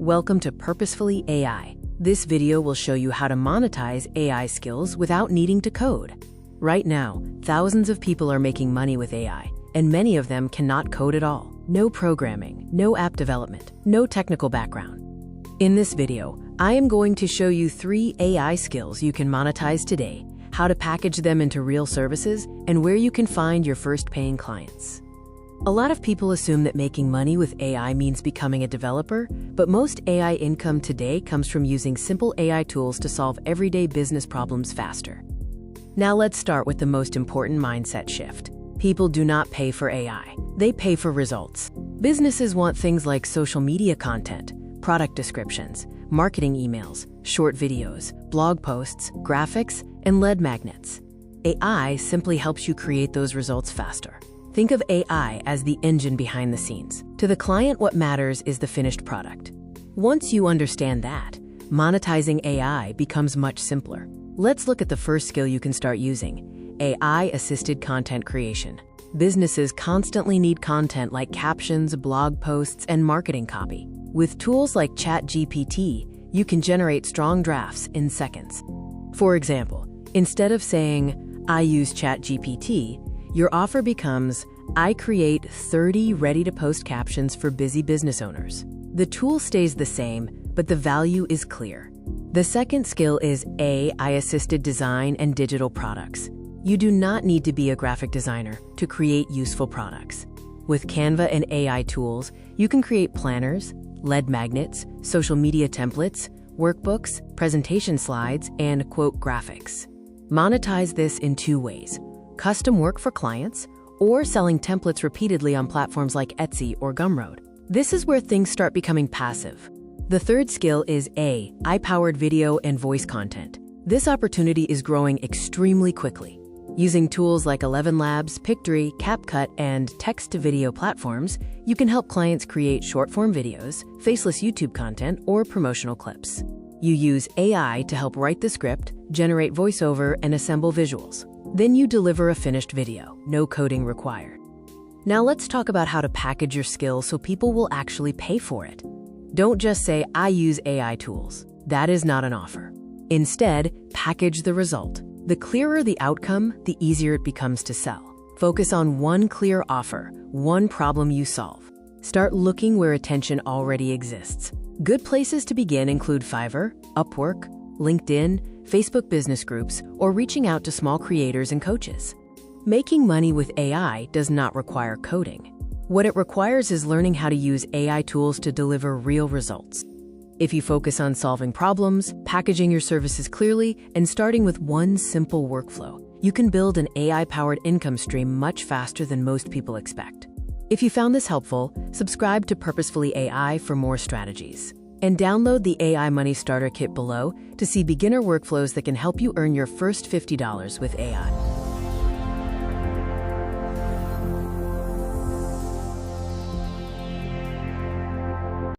Welcome to Purposefully AI. This video will show you how to monetize AI skills without needing to code. Right now, thousands of people are making money with AI, and many of them cannot code at all. No programming, no app development, no technical background. In this video, I am going to show you 3 AI skills you can monetize today, how to package them into real services, and where you can find your first paying clients. A lot of people assume that making money with AI means becoming a developer, but most AI income today comes from using simple AI tools to solve everyday business problems faster. Now let's start with the most important mindset shift. People do not pay for AI. They pay for results. Businesses want things like social media content, product descriptions, marketing emails, short videos, blog posts, graphics, and lead magnets. AI simply helps you create those results faster. Think of AI as the engine behind the scenes. To the client, what matters is the finished product. Once you understand that, monetizing AI becomes much simpler. Let's look at the first skill you can start using: AI-assisted content creation. Businesses constantly need content like captions, blog posts, and marketing copy. With tools like ChatGPT, you can generate strong drafts in seconds. For example, instead of saying, "I use ChatGPT," your offer becomes, "I create 30 ready-to-post captions for busy business owners." The tool stays the same, but the value is clear. The second skill is AI-assisted design and digital products. You do not need to be a graphic designer to create useful products. With Canva and AI tools, you can create planners, lead magnets, social media templates, workbooks, presentation slides, and quote graphics. Monetize this in 2 ways: custom work for clients, or selling templates repeatedly on platforms like Etsy or Gumroad. This is where things start becoming passive. The third skill is AI-powered video and voice content. This opportunity is growing extremely quickly. Using tools like 11 Labs, Pictory, CapCut, and text-to-video platforms, you can help clients create short-form videos, faceless YouTube content, or promotional clips. You use AI to help write the script, generate voiceover, and assemble visuals. Then you deliver a finished video, no coding required. Now let's talk about how to package your skills so people will actually pay for it. Don't just say, "I use AI tools." That is not an offer. Instead, package the result. The clearer the outcome, the easier it becomes to sell. Focus on one clear offer, one problem you solve. Start looking where attention already exists. Good places to begin include Fiverr, Upwork, LinkedIn, Facebook business groups, or reaching out to small creators and coaches. Making money with AI does not require coding. What it requires is learning how to use AI tools to deliver real results. If you focus on solving problems, packaging your services clearly, and starting with one simple workflow, you can build an AI-powered income stream much faster than most people expect. If you found this helpful, subscribe to Purposefully AI for more strategies. And download the AI Money Starter Kit below to see beginner workflows that can help you earn your first $50 with AI.